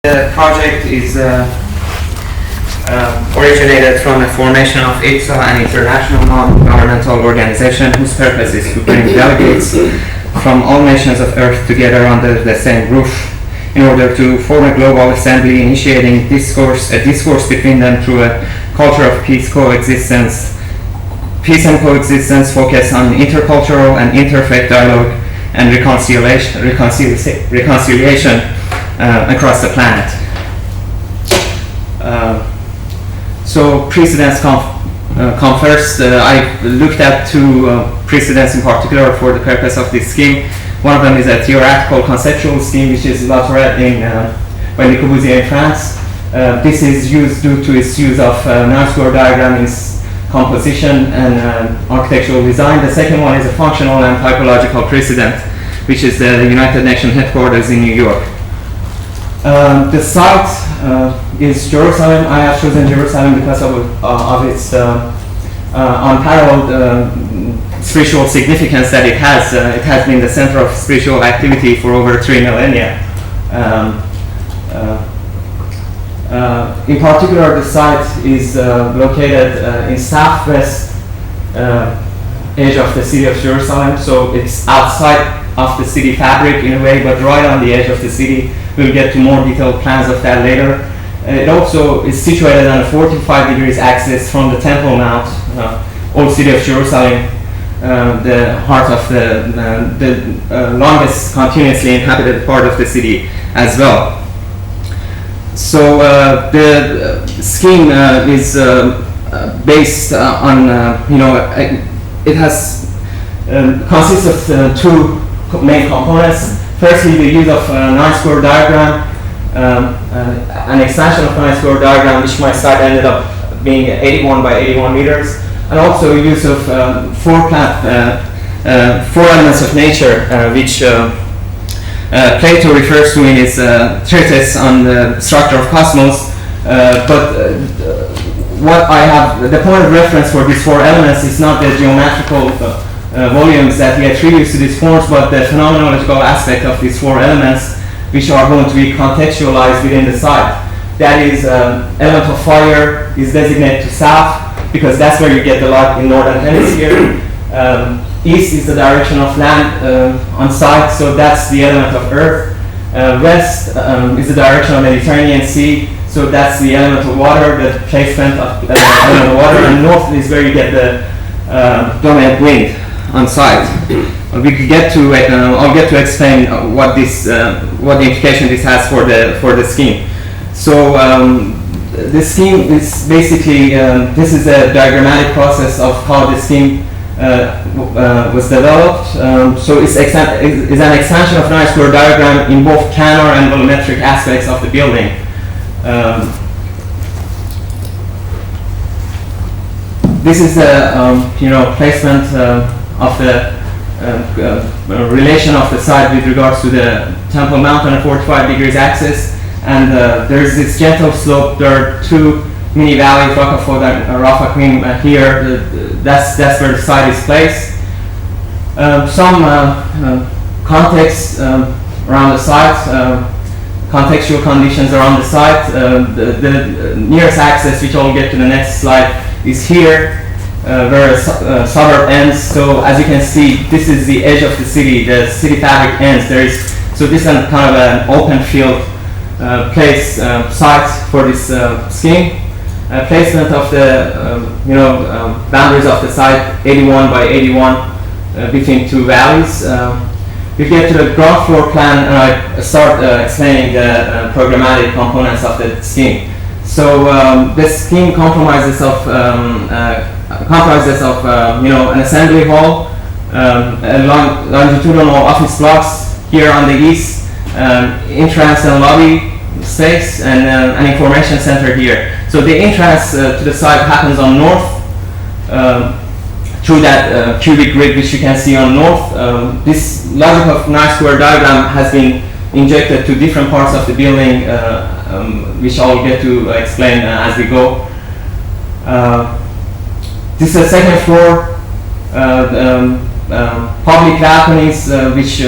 The project is originated from the formation of IPSA, an international non-governmental organization whose purpose is to bring delegates from all nations of Earth together under the same roof in order to form a global assembly initiating a discourse between them through a culture of peace and coexistence focused on intercultural and interfaith dialogue and reconciliation across the planet. So precedents come first. I looked at two precedents in particular for the purpose of this scheme. One of them is a theoretical conceptual scheme which is elaborated by Le Corbusier in France. This is used due to its use of non-square diagram in composition and architectural design. The second one is a functional and typological precedent, which is the United Nations headquarters in New York. The site is Jerusalem. I have chosen Jerusalem because of its unparalleled spiritual significance that it has. It has been the center of spiritual activity for over 3 millennia. In particular, the site is located in southwest edge of the city of Jerusalem, so it's outside of the city fabric in a way, but right on the edge of the city. We'll get to more detailed plans of that later. It also is situated on a 45 degrees axis from the Temple Mount, old city of Jerusalem, the heart of the longest continuously inhabited part of the city as well. So the scheme is based on, it has consists of two main components. Firstly, the use of a non-square diagram, an expansion of non-square diagram, which my site ended up being 81 by 81 meters, and also use of four elements of nature, which Plato refers to in his treatise on the structure of cosmos. What I have, the point of reference for these four elements is not the geometrical volumes that we attribute to these forms, but the phenomenological aspect of these four elements, which are going to be contextualized within the site. That is, element of fire is designated to south because that's where you get the light in northern hemisphere. East is the direction of land on site, so that's the element of earth. West is the direction of Mediterranean Sea, so that's the element of water, the placement of element of water. And north is where you get the dominant wind on site. We could get to it. I'll get to explain what the implication this has for the scheme. So the scheme is basically this is a diagrammatic process of how the scheme was developed. So it's an expansion of non-square diagram in both planar and volumetric aspects of the building. This is the placement of the relation of the site with regards to the Temple Mount on a 45 degrees axis, and there's this gentle slope. There are two mini valleys, Rocafort and Rafaquim here. That's where the site is placed. Some context around the site, contextual conditions around the site. The nearest axis, which I'll get to the next slide, is here. Where a suburb ends. So as you can see, this is the edge of the city fabric ends. So this is kind of an open field place site for this scheme. Placement of the boundaries of the site, 81 by 81 between two valleys. We get to the ground floor plan and I start explaining the programmatic components of the scheme. So this scheme comprises of an assembly hall, longitudinal office blocks here on the east, entrance and lobby space, and an information center here. So the entrance to the site happens on north through that cubic grid which you can see on north. This logic of non-square diagram has been injected to different parts of the building, which I'll get to explain as we go. This is the second floor, public balconies, which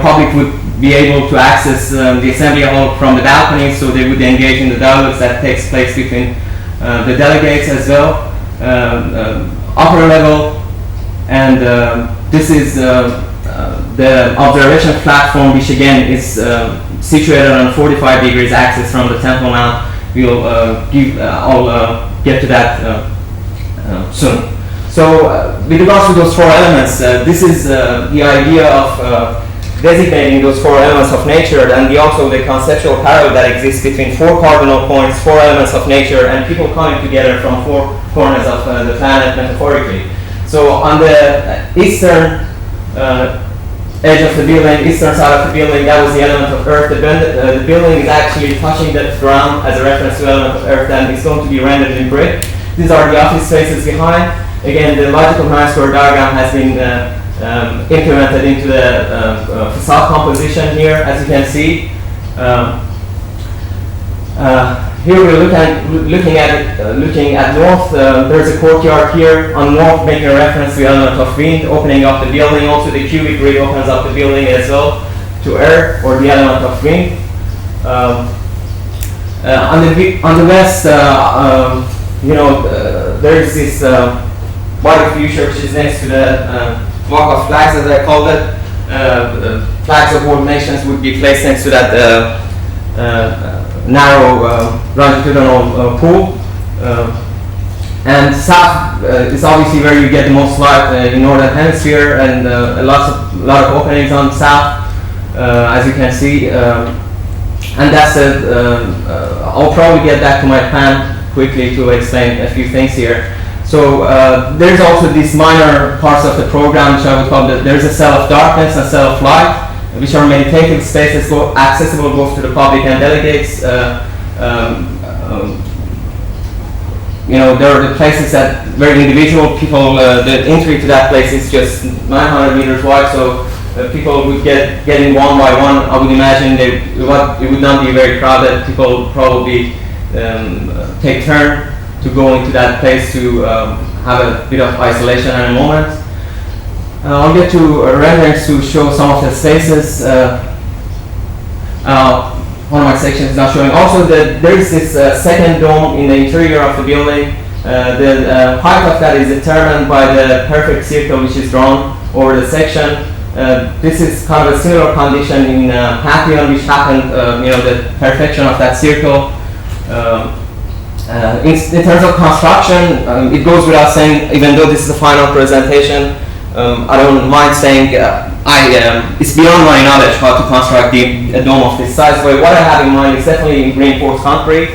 public would be able to access the assembly hall from the balcony, so they would engage in the dialogues that takes place between the delegates as well. Upper level, and this is the observation platform, which again is situated on 45 degrees axis from the Temple Mount. We'll I'll get to that soon. So with regards to those four elements, this is the idea of designating those four elements of nature, and also the conceptual parallel that exists between four cardinal points, four elements of nature, and people coming together from four corners of the planet metaphorically. So on the eastern edge of the building, eastern side of the building, that was the element of earth. The building is actually touching the ground as a reference to element of earth, and it's going to be rendered in brick. These are the office spaces behind. Again, the logical nine-square diagram has been implemented into the facade composition here, as you can see. Here we're looking at north. There's a courtyard here on north, making a reference to the element of wind, opening up the building. Also, the cubic grid opens up the building as well to air, or the element of wind. On the west, there's this body future, which is next to the walk of flags, as I called it. Flags of world nations would be placed next to that narrow longitudinal pool. And south is obviously where you get the most light in northern hemisphere, and a lot of openings on south, as you can see. And that's it. I'll probably get back to my plan quickly to explain a few things here. So there's also these minor parts of the program, which I would call there's a cell of darkness and a cell of light, which are meditative spaces accessible both to the public and delegates. There are the places that very individual people, the entry to that place is just 900 meters wide, so people would get in one by one. I would imagine it would not be very crowded. People probably take turn to go into that place to have a bit of isolation in a moment. I'll get to renderings to show some of the spaces. One of my sections is not showing. Also, there is this second dome in the interior of the building. The height of that is determined by the perfect circle which is drawn over the section. This is kind of a similar condition in Pantheon, which happened, the perfection of that circle. In terms of construction, it goes without saying, even though this is the final presentation, I don't mind saying it's beyond my knowledge how to construct a dome of this size, but what I have in mind is definitely reinforced concrete.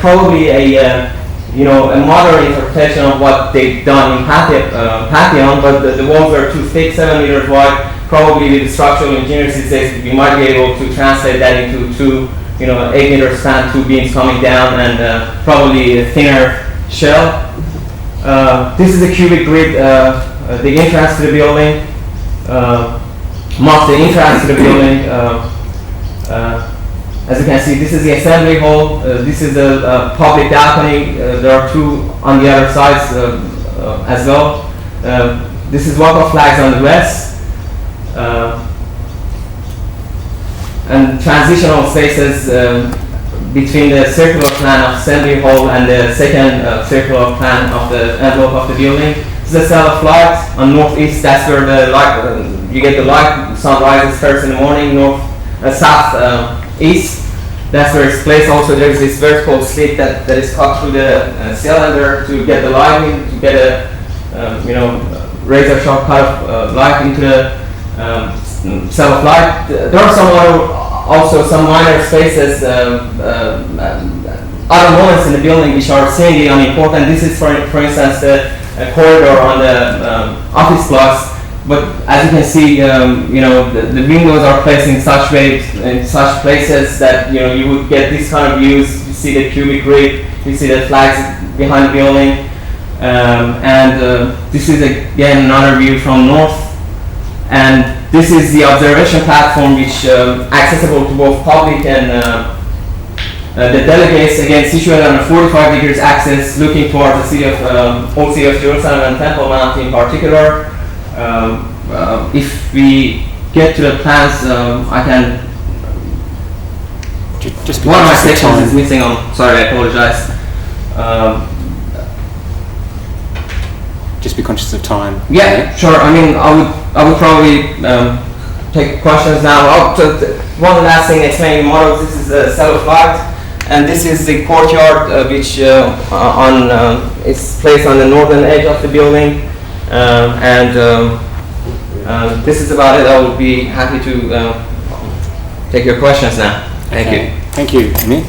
Probably a modern interpretation of what they've done in Pantheon, but the walls are too thick, 7 meters wide. Probably with the structural engineers these days, we might be able to translate that into two 8 meter span, two beams coming down, and probably a thinner shell. This is a cubic grid, the entrance to the building, marks the entrance to the building. As you can see, this is the assembly hall, this is the public balcony, there are two on the other sides as well. This is walk of flags on the west. And transitional spaces between the circular plan of assembly hall and the second circular plan of the envelope of the building. This is a cell of light on northeast. That's where the light you get the light. Sun rises first in the morning. South east. That's where it's placed. Also, there's this vertical slit that is cut through the cylinder to get the light in, to get a razor sharp cut of light into the cell of light. There are also some minor spaces, other moments in the building which are seemingly unimportant. This is, for instance, the corridor on the office blocks. But as you can see, the windows are placed in such places that you would get this kind of views. You see the cubic grid, you see the flags behind the building, and this is again another view from north. And this is the observation platform, which accessible to both public and the delegates, again situated on a 45 degrees axis, looking towards the city of old city of Jerusalem and Temple Mount in particular. If we get to the plans, I can. Just One of my because of sections time. is missing. I'm sorry, I apologize. Just be conscious of time. Yeah, sure. I mean, I would probably take questions now. One last thing, explaining models. This is a cell of light, and this is the courtyard, which is placed on the northern edge of the building. This is about it. I would be happy to take your questions now. Thank you. Thank you, Amir.